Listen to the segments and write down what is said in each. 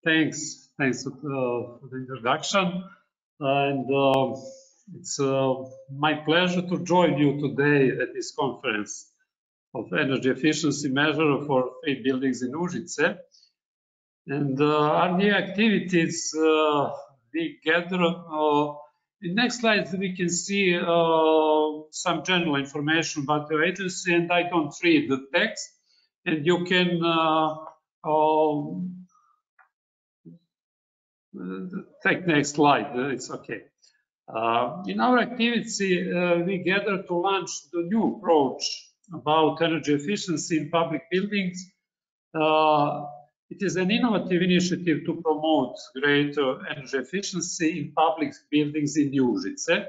Thanks for the introduction. And it's my pleasure to join you today at this conference of energy efficiency measure for 3 buildings in Uzice. And our new activities we gather. In next slide, we can see some general information about your agency, and I don't read the text, and you can take next slide. It's okay. In our activity, we gather to launch the new approach about energy efficiency in public buildings. It is an innovative initiative to promote greater energy efficiency in public buildings in Uzice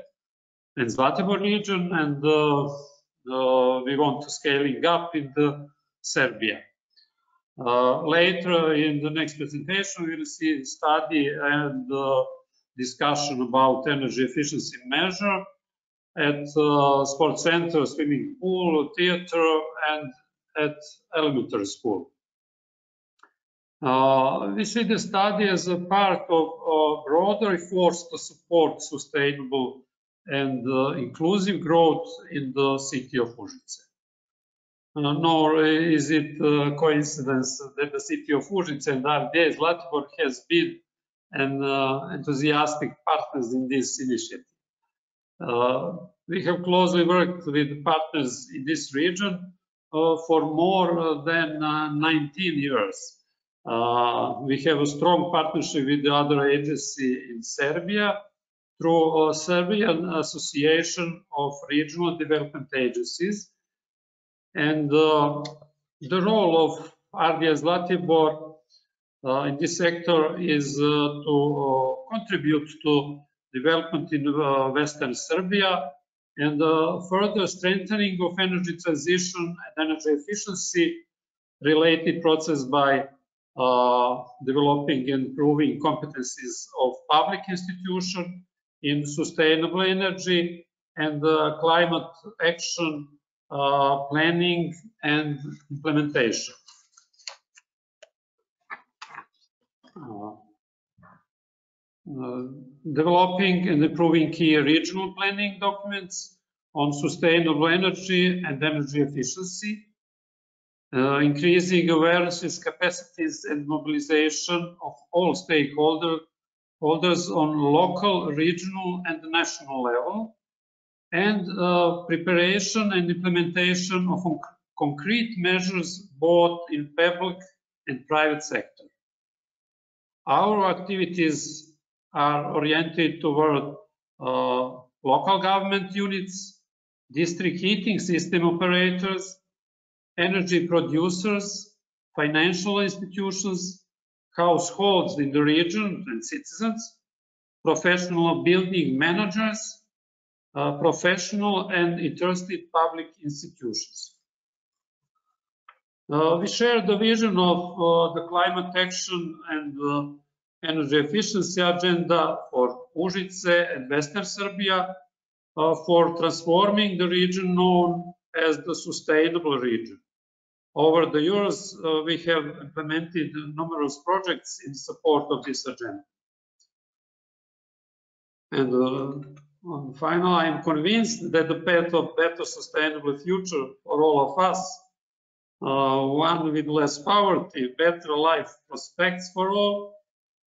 and Zlatibor region, and we want to scaling up in Serbia. Later in the next presentation, we will see study and discussion about energy efficiency measure at sports center, swimming pool, theater, and at elementary school. We see the study as a part of broader efforts to support sustainable and inclusive growth in the city of Uzice. Nor is it a coincidence that the city of Uzice and RDA Zlatibor has been an enthusiastic partners in this initiative. We have closely worked with partners in this region for more than 19 years. We have a strong partnership with the other agency in Serbia through a Serbian Association of Regional Development Agencies. And the role of RDA Zlatibor in this sector is to contribute to development in Western Serbia and further strengthening of energy transition and energy efficiency related process by developing and improving competencies of public institutions in sustainable energy and climate action planning and implementation. Developing and improving key regional planning documents on sustainable energy and energy efficiency, increasing awareness, capacities, and mobilization of all stakeholders on local, regional, and national level, and preparation and implementation of concrete measures both in public and private sector. Our activities are oriented toward local government units, district heating system operators, energy producers, financial institutions, households in the region and citizens, professional building managers, professional and interested public institutions. We share the vision of the climate action and energy efficiency agenda for Uzice and Western Serbia for transforming the region known as the sustainable region. Over the years, we have implemented numerous projects in support of this agenda. And finally, I am convinced that the path of better sustainable future for all of us, one with less poverty, better life prospects for all,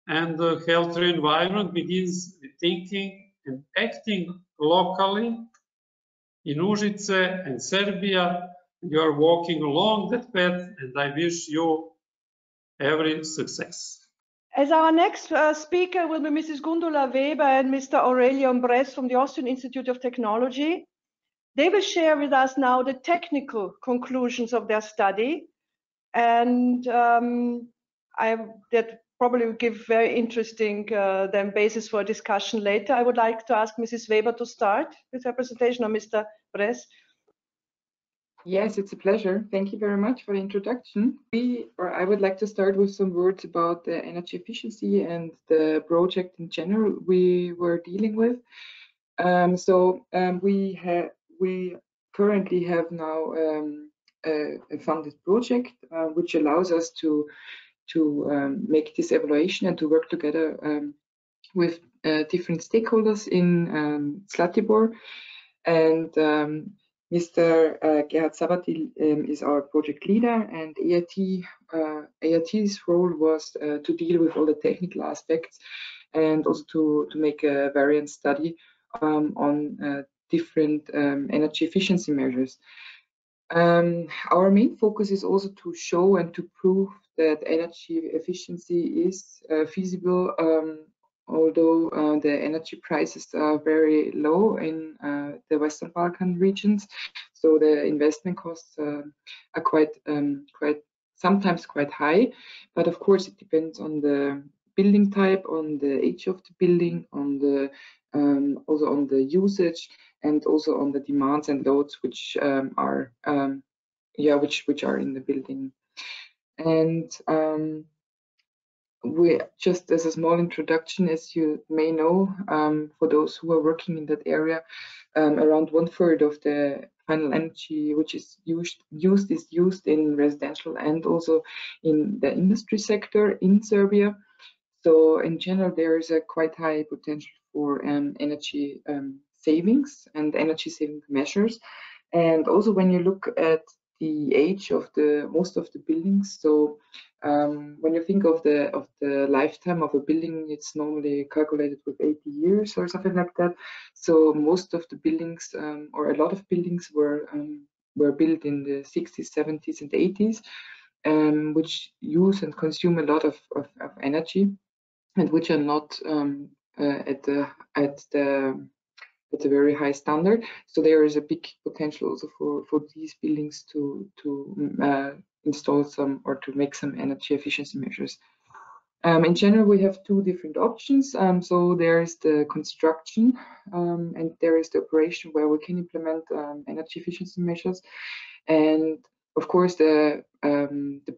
and a healthier environment begins with thinking and acting locally in Uzice and Serbia. You are walking along that path, and I wish you every success. As our next speaker will be Mrs. Gundula Weber and Mr. Aurelio Bress from the Austrian Institute of Technology. They will share with us now the technical conclusions of their study, and that probably will give very interesting then basis for a discussion later. I would like to ask Mrs. Weber to start with her presentation, or Mr. Bress. Yes, it's a pleasure. Thank you very much for the introduction. I would like to start with some words about the energy efficiency and the project in general we were dealing with. We currently have now a funded project which allows us to make this evaluation and to work together with different stakeholders in Zlatibor. And Mr. Gerhard Sabatil is our project leader, and EIT's role was to deal with all the technical aspects and also to make a variant study on different energy efficiency measures. Our main focus is also to show and to prove that energy efficiency is feasible, although the energy prices are very low in the Western Balkan regions. So the investment costs are sometimes quite high, but of course it depends on the building type, on the age of the building, on the also on the usage, and also on the demands and loads which are which are in the building. And we just as a small introduction, as you may know, for those who are working in that area, around 1/3 of the final energy which is used in residential and also in the industry sector in Serbia. So in general, there is a quite high potential for energy savings and energy saving measures. And also when you look at the age of most of the buildings, so when you think of the lifetime of a building, it's normally calculated with 80 years or something like that. So most of the buildings, or a lot of buildings, were built in the 60s, 70s, and 80s, which use and consume a lot of energy, and which are not at a very high standard. So there is a big potential also for these buildings to install some or to make some energy efficiency measures. In general, we have two different options. So there is the construction and there is the operation where we can implement energy efficiency measures. And of course, the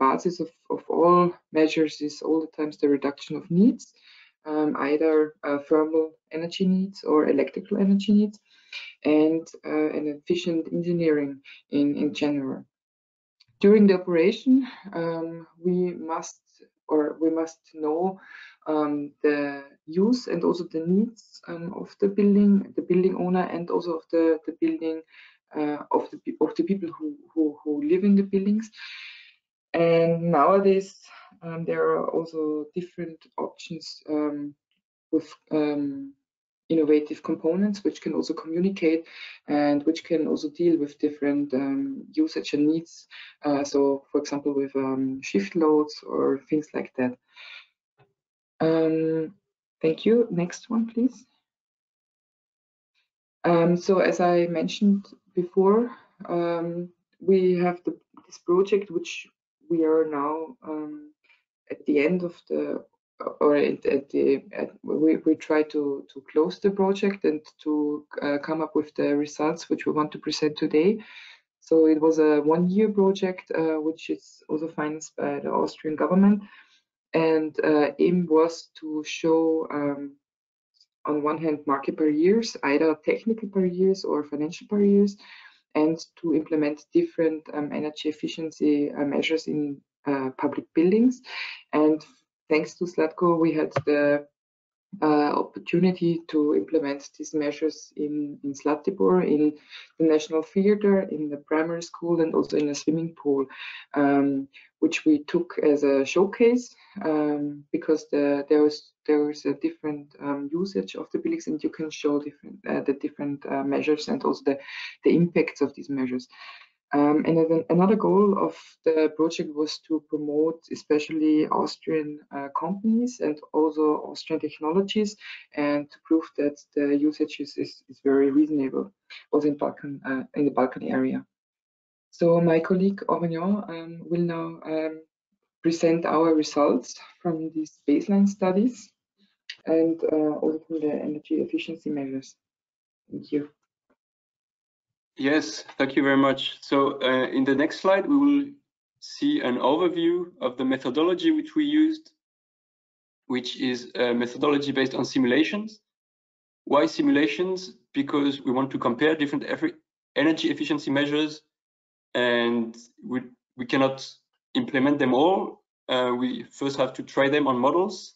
basis of all measures is all the times the reduction of needs, either thermal energy needs or electrical energy needs, and an efficient engineering in general. During the operation, we must know the use and also the needs of the building owner, and also of the building of the people who live in the buildings. And nowadays there are also different options with innovative components which can also communicate and which can also deal with different usage and needs. So for example, with shift loads or things like that. Thank you. Next one, please. So as I mentioned before, we have this project which we are now at the end of the, or we try to close the project and to come up with the results which we want to present today. So it was a 1-year project which is also financed by the Austrian government, and aim was to show on one hand market barriers, either technical barriers or financial barriers, and to implement different energy efficiency measures in public buildings. And thanks to Zlatko, we had the opportunity to implement these measures in Zlatibor, in the National Theatre, in the primary school, and also in a swimming pool, which we took as a showcase because there was a different usage of the buildings, and you can show the different measures and also the impacts of these measures. And then another goal of the project was to promote especially Austrian companies and also Austrian technologies, and to prove that the usage is very reasonable also in the Balkan area. So my colleague Aurélien will now present our results from these baseline studies and also from the energy efficiency measures. Thank you. Yes, thank you very much. So in the next slide, we will see an overview of the methodology which we used, which is a methodology based on simulations. Why simulations? Because we want to compare different energy efficiency measures, and we cannot implement them all we first have to try them on models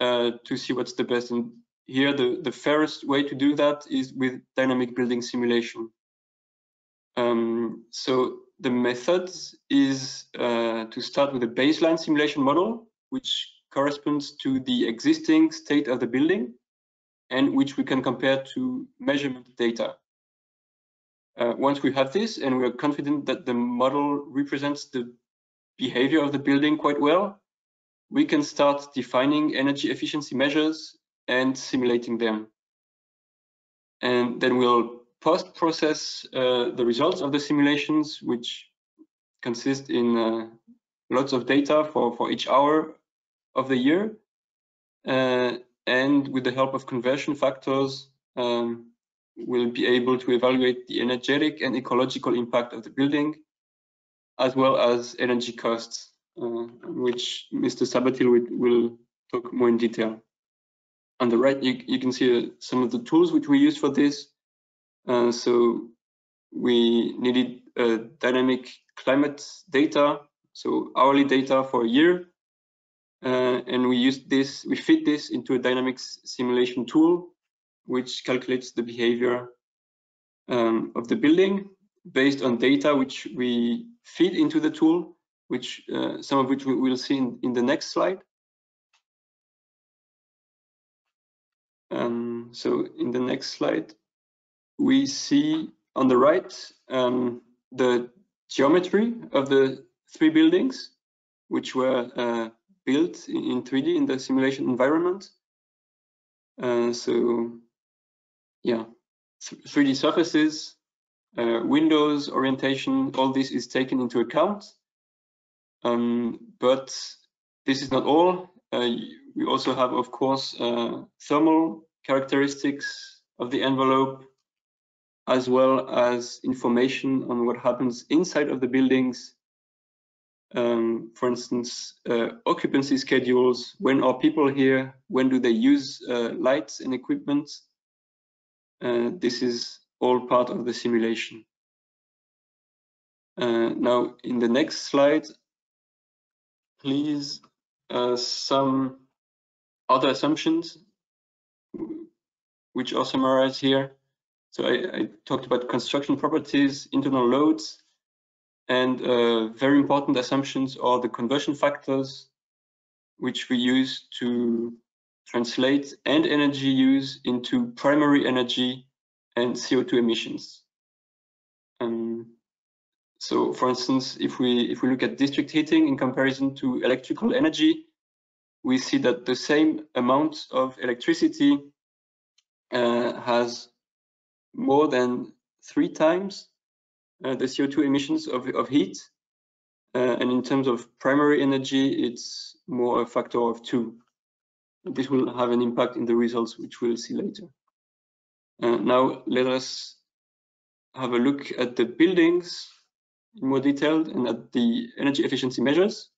to see what's the best. And here, the fairest way to do that is with dynamic building simulation. So the method is to start with a baseline simulation model, which corresponds to the existing state of the building and which we can compare to measurement data. Once we have this and we're confident that the model represents the behavior of the building quite well, we can start defining energy efficiency measures and simulating them. And then we'll post-process the results of the simulations, which consist in lots of data for each hour of the year. And with the help of conversion factors, we'll be able to evaluate the energetic and ecological impact of the building, as well as energy costs, which Mr. Sabatil will talk more in detail. On the right, you can see some of the tools which we use for this. So we needed dynamic climate data, so hourly data for a year. And we fit this into a dynamic simulation tool, which calculates the behavior of the building based on data which we feed into the tool, which some of which we will see in the next slide. So in the next slide, we see on the right the geometry of the 3 buildings, which were built in 3D in the simulation environment. So yeah, 3D surfaces, windows, orientation, all this is taken into account. But this is not all. We also have, of course, thermal characteristics of the envelope, as well as information on what happens inside of the buildings. For instance, occupancy schedules, when are people here, when do they use lights and equipment. This is all part of the simulation. Now, in the next slide, please, some other assumptions which are summarized here. So I talked about construction properties, internal loads, and very important assumptions are the conversion factors, which we use to translate end energy use into primary energy and CO2 emissions. So, for instance, if we look at district heating in comparison to electrical energy, we see that the same amount of electricity has more than 3 times the CO2 emissions of heat. And in terms of primary energy, it's more a factor of 2. This will have an impact in the results, which we'll see later. Now, let us have a look at the buildings in more detail and at the energy efficiency measures.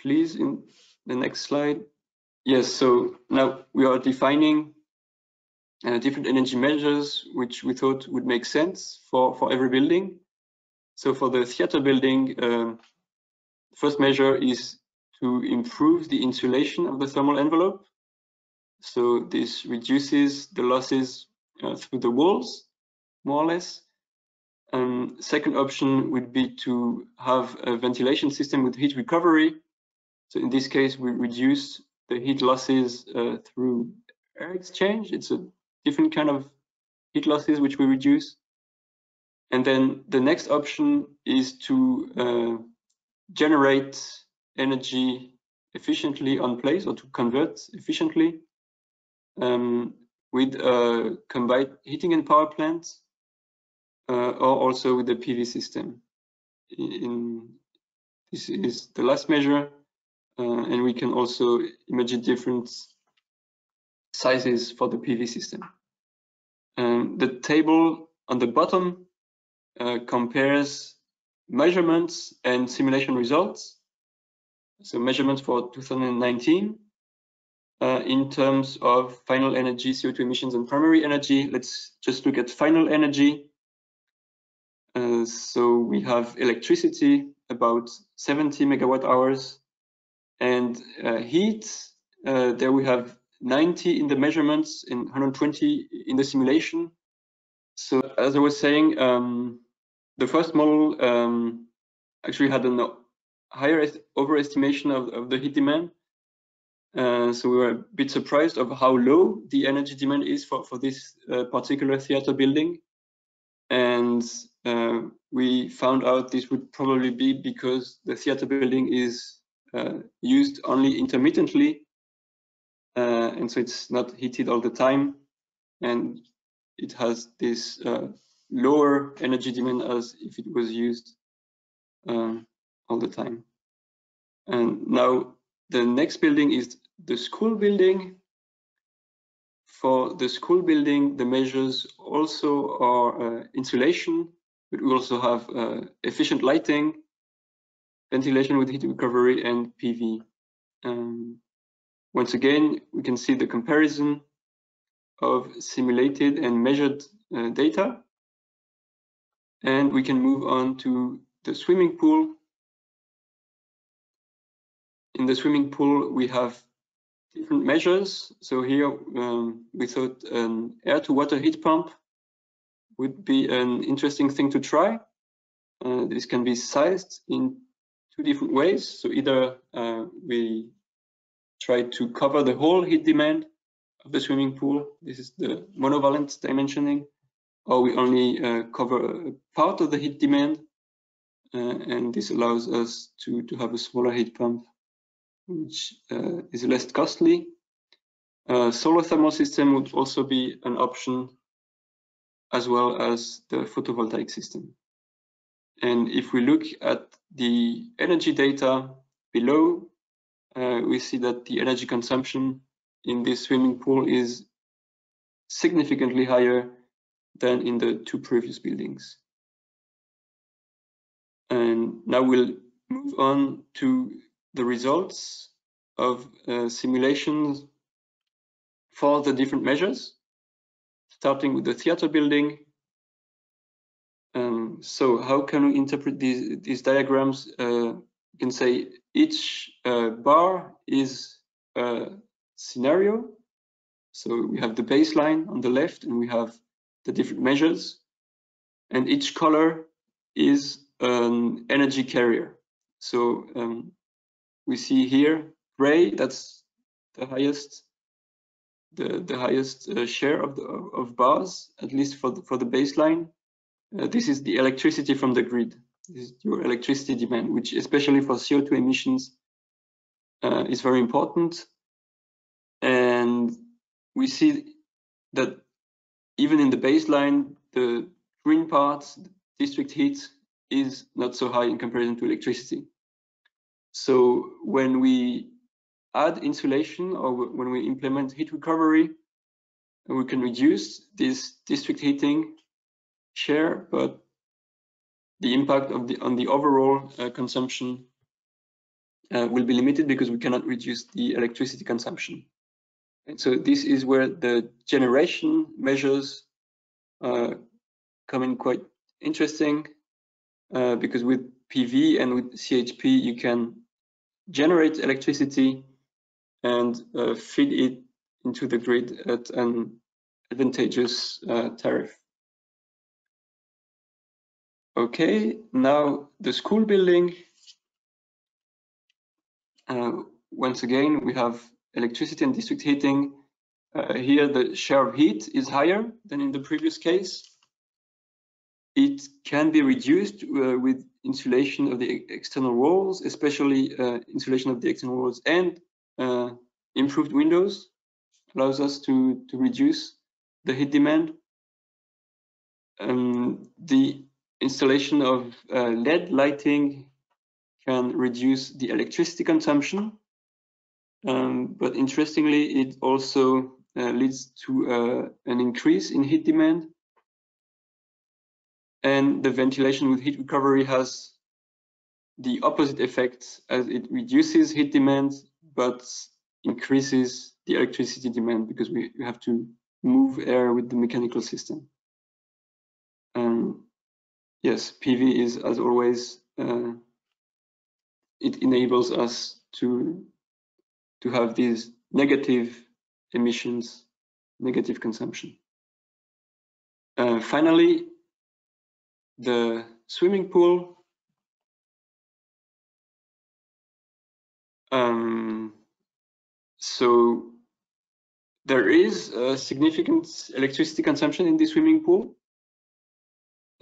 Please, in the next slide. Yes, so now we are defining different energy measures which we thought would make sense for every building. So for the theater building, first measure is to improve the insulation of the thermal envelope. So this reduces the losses through the walls, more or less. Second option would be to have a ventilation system with heat recovery. So in this case, we reduce the heat losses through air exchange. It's a different kind of heat losses which we reduce. And then the next option is to generate energy efficiently on place, or to convert efficiently with a combined heating and power plant, or also with the PV system. This is the last measure, and we can also imagine different sizes for the PV system. The table on the bottom compares measurements and simulation results. So measurements for 2019 in terms of final energy, CO2 emissions, and primary energy. Let's just look at final energy. So we have electricity about 70 megawatt hours, and heat, there we have 90 in the measurements and 120 in the simulation. So as I was saying, the first model actually had a higher overestimation of the heat demand. So we were a bit surprised of how low the energy demand is for this particular theater building. And we found out this would probably be because the theater building is used only intermittently. And so it's not heated all the time. And it has this lower energy demand as if it was used all the time. And now the next building is the school building. For the school building, the measures also are insulation, but we also have efficient lighting, ventilation with heat recovery, and PV. Once again, we can see the comparison of simulated and measured data. And we can move on to the swimming pool. In the swimming pool, we have different measures. So here we thought an air-to-water heat pump would be an interesting thing to try. This can be sized in two different ways. So either we try to cover the whole heat demand of the swimming pool. This is the monovalent dimensioning, or we only cover a part of the heat demand. And this allows us to have a smaller heat pump, which is less costly. Solar thermal system would also be an option, as well as the photovoltaic system. And if we look at the energy data below, we see that the energy consumption in this swimming pool is significantly higher than in the two previous buildings. And now we'll move on to the results of simulations for the different measures, starting with the theater building. So how can we interpret these diagrams? You can say each bar is a scenario. So we have the baseline on the left, and we have the different measures, and each color is an energy carrier. So we see here gray, that's the highest share of bars, at least for the baseline. This is the electricity from the grid. This is your electricity demand, which especially for CO2 emissions is very important. And we see that even in the baseline, the green part, district heat, is not so high in comparison to electricity. So when we add insulation, or when we implement heat recovery, we can reduce this district heating share, but the impact of on the overall consumption will be limited because we cannot reduce the electricity consumption. And so this is where the generation measures come in quite interesting, because with PV and with CHP you can generate electricity and feed it into the grid at an advantageous tariff. Okay, now the school building. Once again, we have electricity and district heating. Here the share of heat is higher than in the previous case. It can be reduced with insulation of the external walls, especially insulation of the external walls, and improved windows allows us to reduce the heat demand. The installation of LED lighting can reduce the electricity consumption, but interestingly, it also leads to an increase in heat demand. And the ventilation with heat recovery has the opposite effect, as it reduces heat demand but increases the electricity demand because we have to move air with the mechanical system. yes, PV is, as always, it enables us to have these negative emissions, negative consumption. Finally, the swimming pool. So there is a significant electricity consumption in the swimming pool,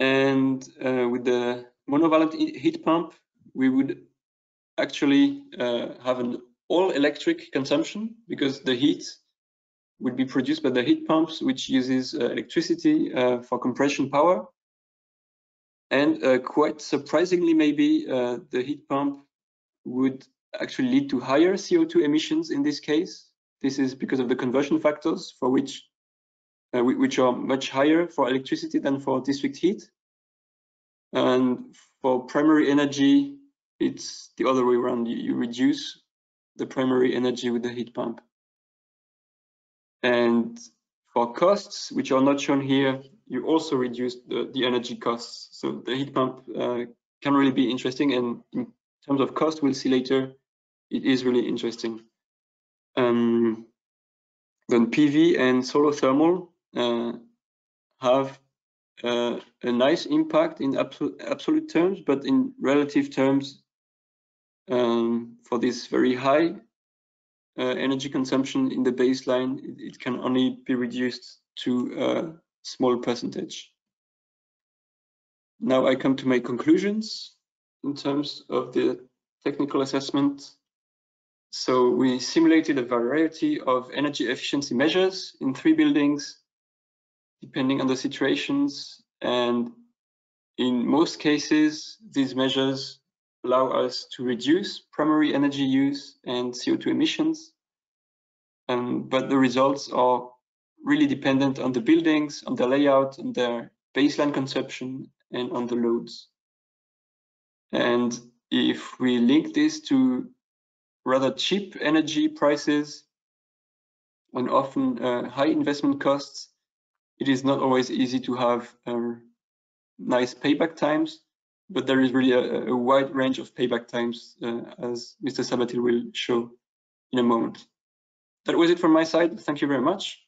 and with the monovalent heat pump, we would actually have an all-electric consumption, because the heat would be produced by the heat pumps, which uses electricity for compression power. And quite surprisingly, maybe the heat pump would actually lead to higher CO2 emissions in this case. This is because of the conversion factors, for which are much higher for electricity than for district heat. And for primary energy, it's the other way around. You reduce the primary energy with the heat pump. And for costs, which are not shown here, you also reduce the energy costs. So the heat pump can really be interesting. And in terms of cost, we'll see later, it is really interesting. Then PV and solar thermal have a nice impact in absolute terms, but in relative terms, for this very high energy consumption in the baseline, it can only be reduced to a small percentage. Now I come to my conclusions in terms of the technical assessment. So we simulated a variety of energy efficiency measures in 3 buildings, depending on the situations. And in most cases, these measures allow us to reduce primary energy use and CO2 emissions. But the results are really dependent on the buildings, on the layout, on their baseline consumption, and on the loads. And if we link this to rather cheap energy prices and often high investment costs, it is not always easy to have nice payback times, but there is really a wide range of payback times, as Mr. Sabatil will show in a moment. That was it from my side. Thank you very much.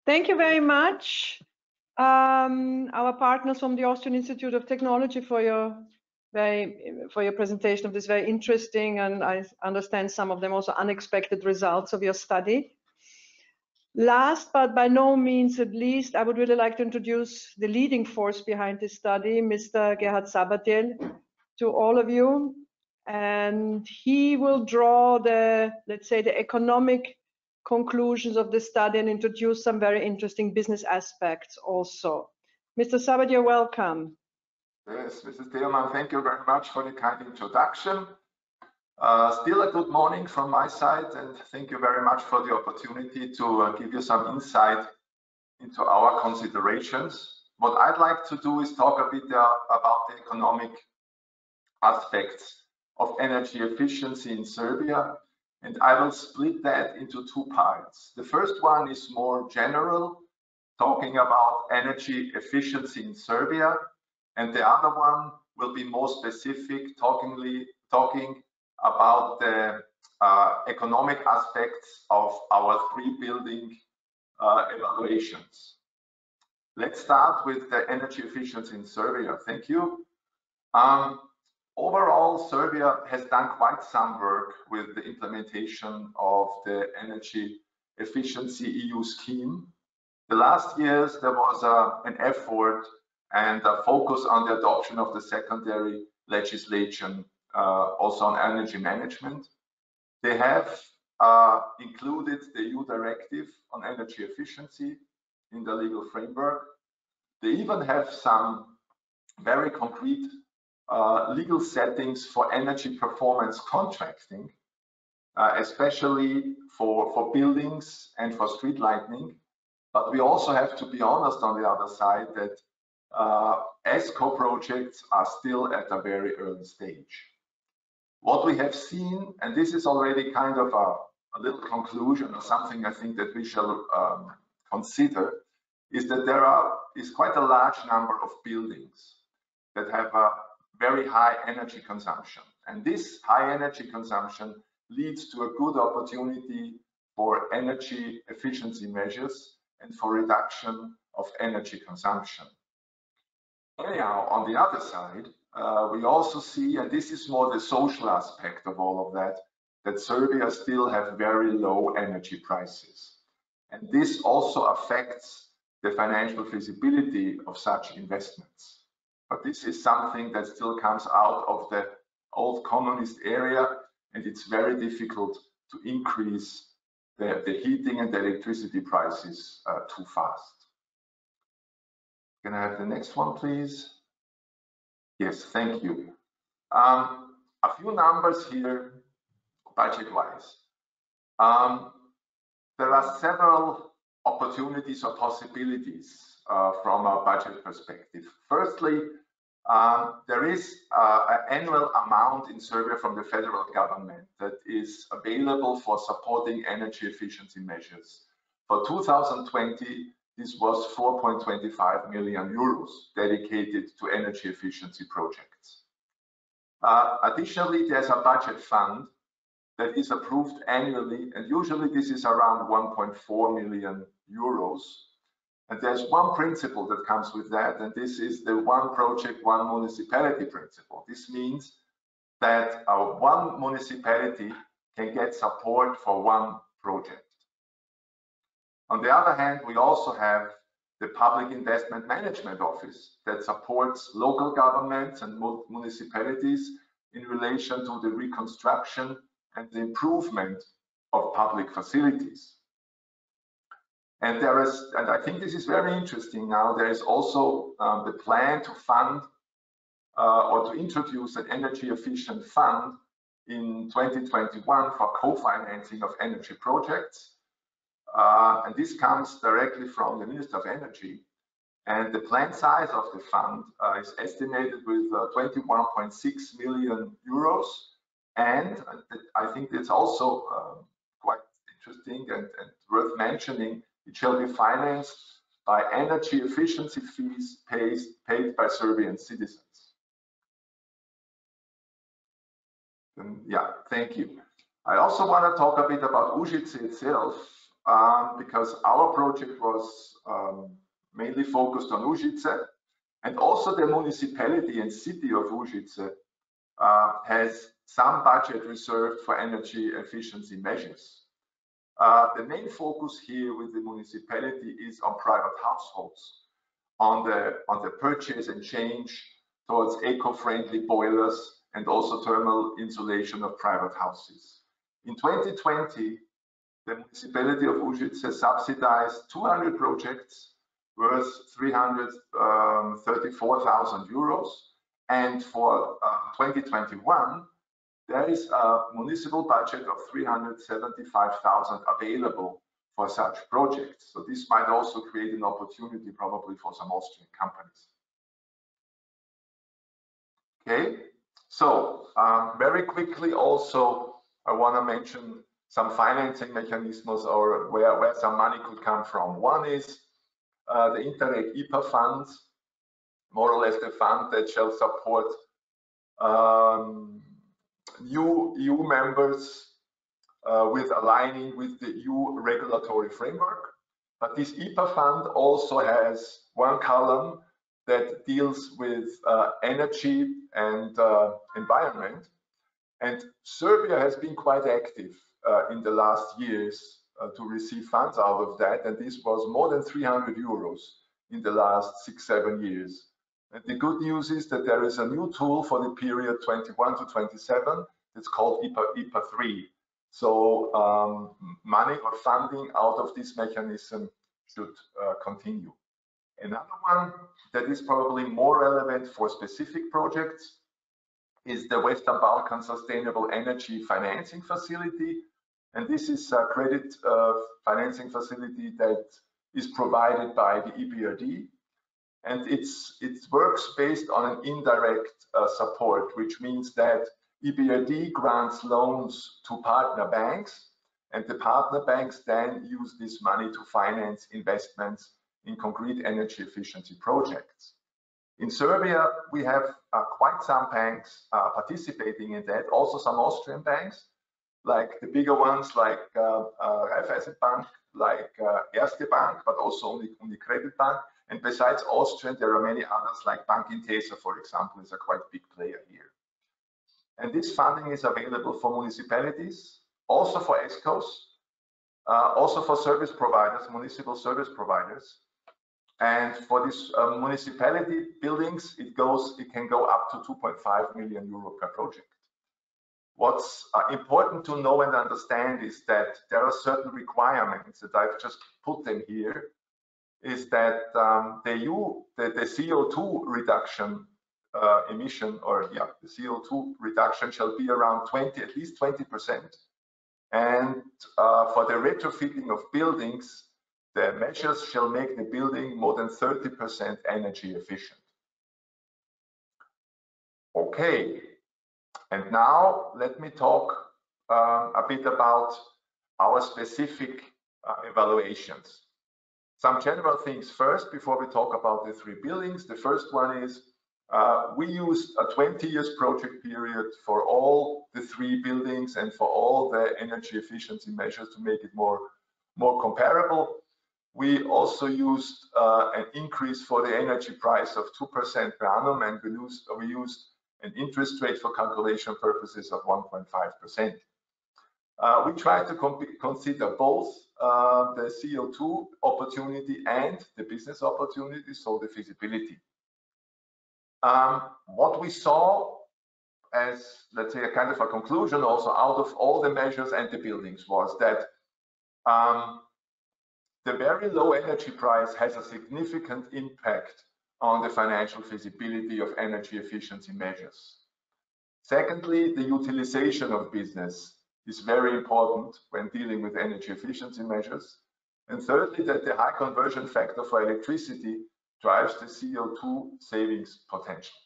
Thank you very much, our partners from the Austrian Institute of Technology, for your presentation of this very interesting, and I understand some of them also unexpected, results of your study. Last, but by no means at least, I would really like to introduce the leading force behind this study, Mr. Gerhard Sabatil, to all of you. And he will draw the, let's say, the economic conclusions of the study and introduce some very interesting business aspects also. Mr. Sabatil, welcome. Yes, Mrs. Teoman, thank you very much for the kind introduction. Still a good morning from my side, and thank you very much for the opportunity to give you some insight into our considerations. What I'd like to do is talk a bit about the economic aspects of energy efficiency in Serbia, and I will split that into 2 parts. The first one is more general, talking about energy efficiency in Serbia, and the other one will be more specific, talking about the economic aspects of our 3 building evaluations. Let's start with the energy efficiency in Serbia. Thank you. Overall, Serbia has done quite some work with the implementation of the energy efficiency EU scheme. The last years, there was an effort and a focus on the adoption of the secondary legislation, also on energy management. They have included the EU directive on energy efficiency in the legal framework. They even have some very concrete legal settings for energy performance contracting, especially for buildings and for street lighting. But we also have to be honest on the other side that ESCO projects are still at a very early stage. What we have seen, and this is already kind of a little conclusion or something I think that we shall consider, is that there are is quite a large number of buildings that have a very high energy consumption. And this high energy consumption leads to a good opportunity for energy efficiency measures and for reduction of energy consumption. Anyhow, on the other side, we also see, and this is more the social aspect of all of that, that Serbia still have very low energy prices. And this also affects the financial feasibility of such investments. But this is something that still comes out of the old communist area, and it's very difficult to increase the heating and the electricity prices too fast. Can I have the next one, please? Yes, thank you. A few numbers here, budget-wise. There are several opportunities or possibilities from a budget perspective. Firstly, there is an annual amount in Serbia from the federal government that is available for supporting energy efficiency measures. For 2020, this was 4.25 million euros dedicated to energy efficiency projects. Additionally, there's a budget fund that is approved annually, and usually this is around 1.4 million euros. And there's one principle that comes with that, and this is the one project, one municipality principle. This means that one municipality can get support for one project. On the other hand, we also have the Public Investment Management Office that supports local governments and municipalities in relation to the reconstruction and the improvement of public facilities. And I think this is very interesting now, there is also the plan to fund or to introduce an energy efficient fund in 2021 for co-financing of energy projects. And this comes directly from the Minister of Energy. And the planned size of the fund is estimated with 21.6 million euros. And I think it's also quite interesting and worth mentioning, it shall be financed by energy efficiency fees paid by Serbian citizens. Yeah, thank you. I also want to talk a bit about Uzice itself, because our project was mainly focused on Uzice, and also the municipality and city of Uzice has some budget reserved for energy efficiency measures. The main focus here with the municipality is on private households, on the purchase and change towards eco-friendly boilers and also thermal insulation of private houses. In 2020, the municipality of Uzice subsidized 200 projects worth 334,000 euros. And for 2021, there is a municipal budget of 375,000 available for such projects. So this might also create an opportunity probably for some Austrian companies. Okay, so very quickly also, I want to mention some financing mechanisms or where some money could come from. One is the Interreg IPA funds, more or less the fund that shall support new EU members with aligning with the EU regulatory framework. But this IPA fund also has one column that deals with energy and environment. And Serbia has been quite active in the last years to receive funds out of that. And this was more than 300 euros in the last 6-7 years. And the good news is that there is a new tool for the period 21 to 27. It's called IPA 3. So money or funding out of this mechanism should continue. Another one that is probably more relevant for specific projects is the Western Balkan Sustainable Energy Financing Facility. And this is a credit financing facility that is provided by the EBRD. And it works based on an indirect support, which means that EBRD grants loans to partner banks, and the partner banks then use this money to finance investments in concrete energy efficiency projects. In Serbia, we have quite some banks participating in that, also some Austrian banks, like the bigger ones like Raiffeisen Bank, like Erste Bank, but also Unicredit Bank. And besides Austrian, there are many others like Bank Intesa, for example, is a quite big player here. And this funding is available for municipalities, also for ESCOs, also for service providers, municipal service providers. And for these municipality buildings, it can go up to 2.5 million euro per project. What's important to know and understand is that there are certain requirements that I've just put them here, is that the CO2 reduction emission, or the CO2 reduction shall be around at least 20%. And for the retrofitting of buildings, the measures shall make the building more than 30% energy efficient. Okay, and now let me talk a bit about our specific evaluations. Some general things first before we talk about the 3 buildings. The first one is we used a 20 years project period for all the 3 buildings and for all the energy efficiency measures to make it more comparable. We also used an increase for the energy price of 2% per annum, and we used an interest rate for calculation purposes of 1.5%. We tried to consider both the CO2 opportunity and the business opportunity, so the feasibility. What we saw as, let's say, a kind of a conclusion also out of all the measures and the buildings was that the very low energy price has a significant impact on the financial feasibility of energy efficiency measures. Secondly, the utilization of business is very important when dealing with energy efficiency measures. And thirdly, that the high conversion factor for electricity drives the CO2 savings potential.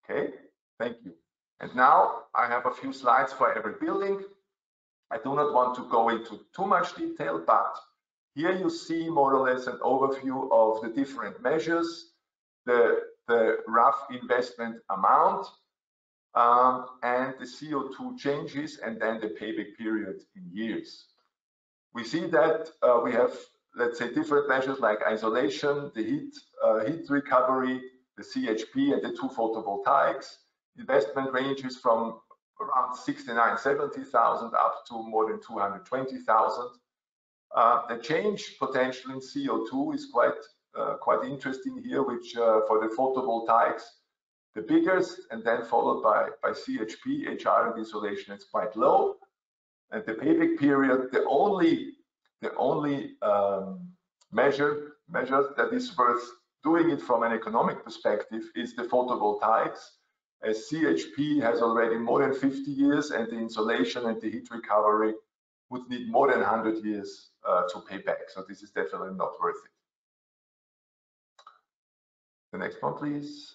Okay, thank you. And now I have a few slides for every building. I do not want to go into too much detail, but here you see more or less an overview of the different measures, the rough investment amount, and the CO2 changes, and then the payback period in years. We see that we have, let's say, different measures like isolation, the heat recovery, the CHP, and the 2 photovoltaics. Investment ranges from around 69,000–70,000 up to more than 220,000. The change potential in CO2 is quite interesting here, which for the photovoltaics, the biggest, and then followed by CHP, HR, and isolation, it's quite low. And the payback period, the only measure that is worth doing it from an economic perspective is the photovoltaics, as CHP has already more than 50 years, and the insulation and the heat recovery would need more than 100 years to pay back. So this is definitely not worth it. The next one, please.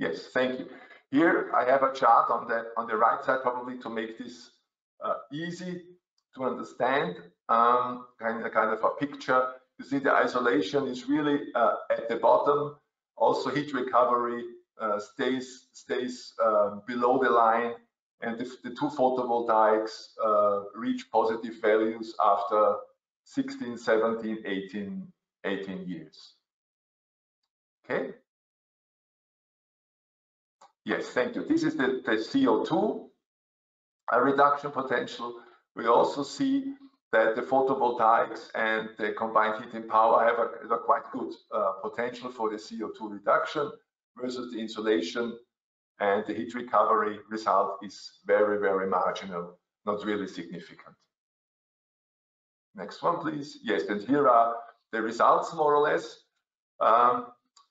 Yes, thank you. Here I have a chart on the right side, probably to make this easy to understand, kind of a picture. You see the isolation is really at the bottom. Also heat recovery stays below the line, and the 2 photovoltaics reach positive values after 16, 17, 18 years. Okay. Yes, thank you. This is the CO2 reduction potential. We also see that the photovoltaics and the combined heat and power have a quite good potential for the CO2 reduction, versus the insulation and the heat recovery result is very, very marginal, not really significant. Next one, please. Yes, and here are the results more or less.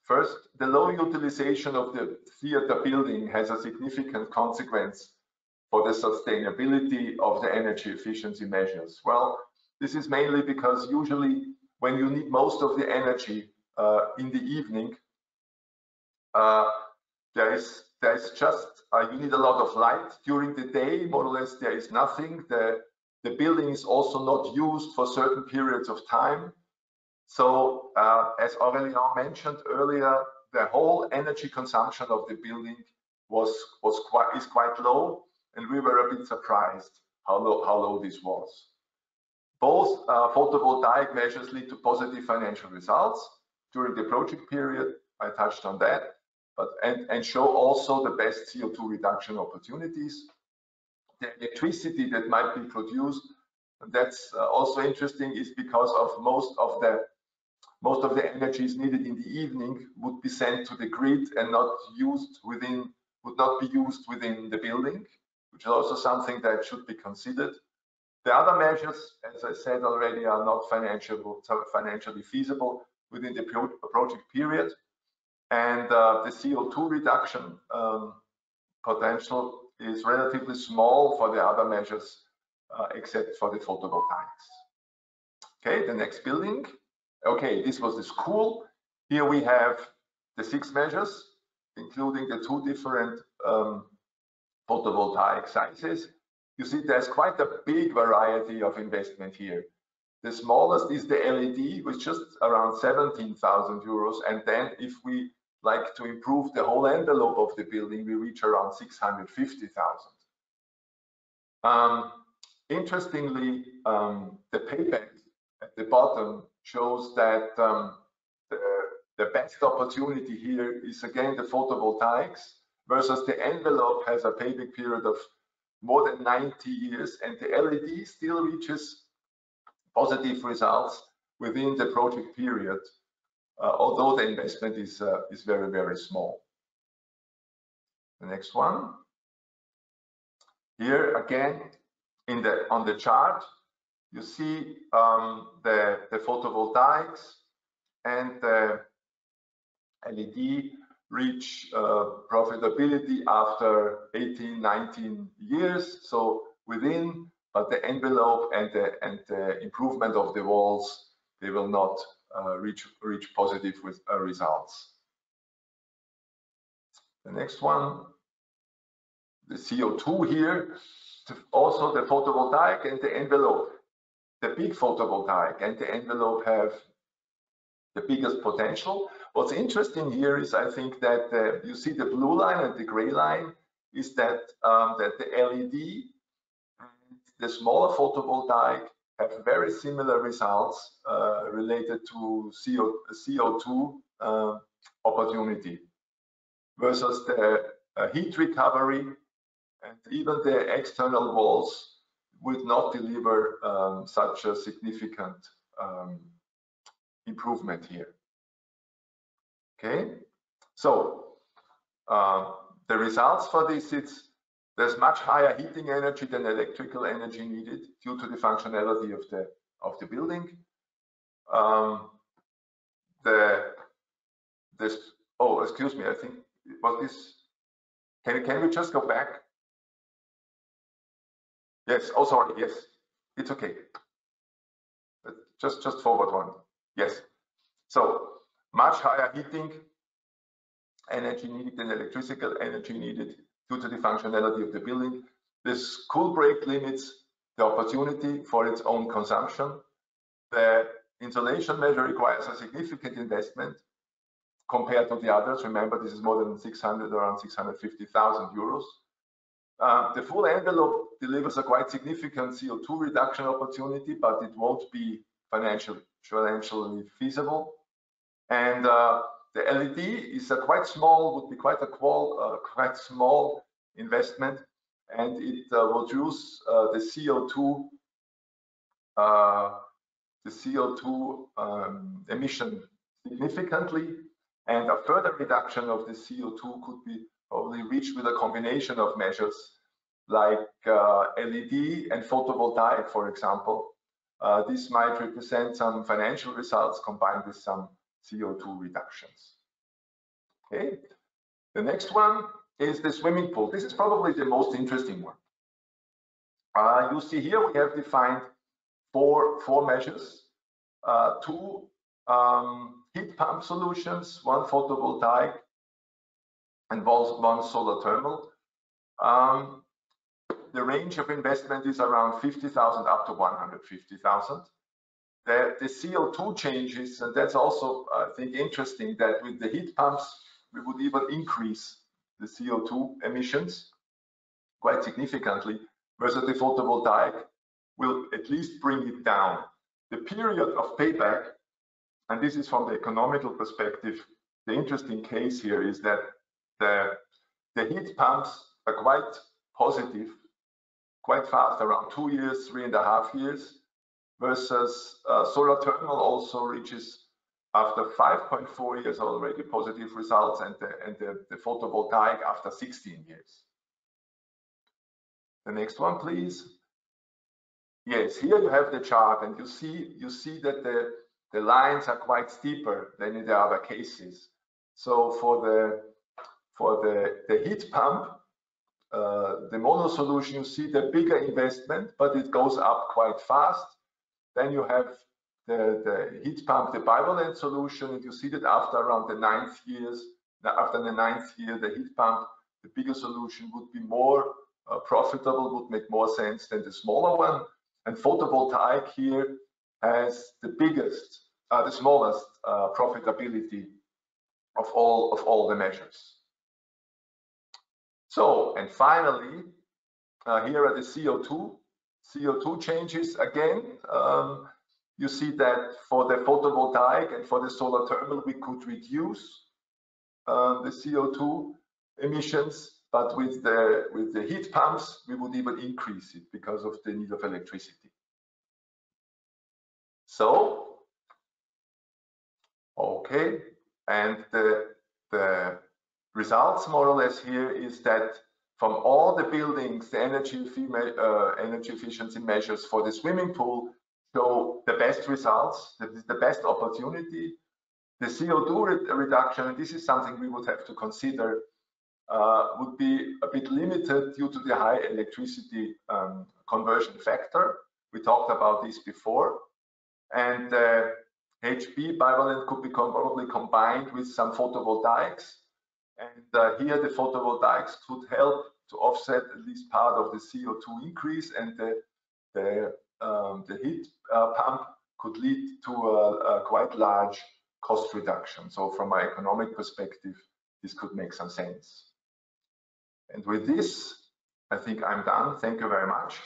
First, the low utilization of the theater building has a significant consequence for the sustainability of the energy efficiency measures. Well, this is mainly because usually when you need most of the energy in the evening, there's just you need a lot of light. During the day, more or less, there is nothing. The building is also not used for certain periods of time. So as Aurélien mentioned earlier, the whole energy consumption of the building is quite low, and we were a bit surprised how low this was. Both photovoltaic measures lead to positive financial results during the project period. I touched on that, and show also the best CO2 reduction opportunities. The electricity that might be produced, that's also interesting, is because of most of the energies needed in the evening would be sent to the grid and would not be used within the building, which is also something that should be considered. The other measures, as I said already, are not financially feasible within the project period, and the CO2 reduction potential is relatively small for the other measures, except for the photovoltaics. Okay, the next building. Okay, this was the school. Here we have the 6 measures, including the 2 different photovoltaic sizes. You see there's quite a big variety of investment here. The smallest is the LED, which is just around 17,000 euros. And then if we like to improve the whole envelope of the building, we reach around 650,000. Interestingly, the payback at the bottom shows that the best opportunity here is again the photovoltaics, versus the envelope has a payback period of more than 90 years, and the LED still reaches positive results within the project period, although the investment is very, very small. The next one. Here again, on the chart, you see the photovoltaics and the LED reach profitability after 18, 19 years. So within, but the envelope and the improvement of the walls, they will not reach positive results. The next one, the CO2 here, also the photovoltaic and the envelope. The big photovoltaic and the envelope have the biggest potential. What's interesting here is, I think, that you see the blue line and the gray line is that the LED and the smaller photovoltaic have very similar results related to CO2 opportunity, versus the heat recovery and even the external walls would not deliver such a significant improvement here. Okay, so the results for this, there's much higher heating energy than electrical energy needed due to the functionality of the building. Oh, excuse me, I think was this. Can we just go back? Yes. Oh, sorry. Yes, it's okay. Just forward one. Yes. So much higher heating energy needed than electrical energy needed due to the functionality of the building. This cool break limits the opportunity for its own consumption. The insulation measure requires a significant investment compared to the others. Remember, this is more than around 650,000 euros. The full envelope delivers a quite significant CO2 reduction opportunity, but it won't be financially feasible. And the LED is a quite small, would be quite small investment, and it will reduce the CO2 emission significantly, and a further reduction of the CO2 could be probably reached with a combination of measures like LED and photovoltaic, for example. This might represent some financial results combined with some CO2 reductions. Okay, the next one is the swimming pool. This is probably the most interesting one. You see here we have defined four measures, 2 heat pump solutions, 1 photovoltaic, and 1 solar thermal. The range of investment is around 50,000 up to 150,000. the CO2 changes, and that's also, I think, interesting that with the heat pumps, we would even increase the CO2 emissions quite significantly, versus the photovoltaic will at least bring it down. The period of payback, and this is from the economical perspective, the interesting case here is that the heat pumps are quite positive, quite fast, around 2 years, 3.5 years, versus solar thermal also reaches after 5.4 years already positive results, and the photovoltaic after 16 years. The next one, please. Yes, here you have the chart, and you see that the lines are quite steeper than in the other cases. So for the heat pump, the mono solution, you see the bigger investment, but it goes up quite fast. Then you have the heat pump, the bivalent solution, and you see that after around the 9th year, the heat pump, the bigger solution would be more profitable, would make more sense than the smaller one. And photovoltaic here has the smallest profitability of all the measures. So, and finally, here are the CO2 changes again. You see that for the photovoltaic and for the solar thermal, we could reduce the CO2 emissions, but with the heat pumps, we would even increase it because of the need of electricity. So, okay, and the results more or less here is that from all the buildings, the energy efficiency measures for the swimming pool show the best results, the best opportunity. The CO2 reduction, and this is something we would have to consider, would be a bit limited due to the high electricity conversion factor. We talked about this before. And HB bivalent could be probably combined with some photovoltaics. And here the photovoltaics could help to offset at least part of the CO2 increase, and the heat pump could lead to a quite large cost reduction. So from an economic perspective, this could make some sense. And with this, I think I'm done. Thank you very much.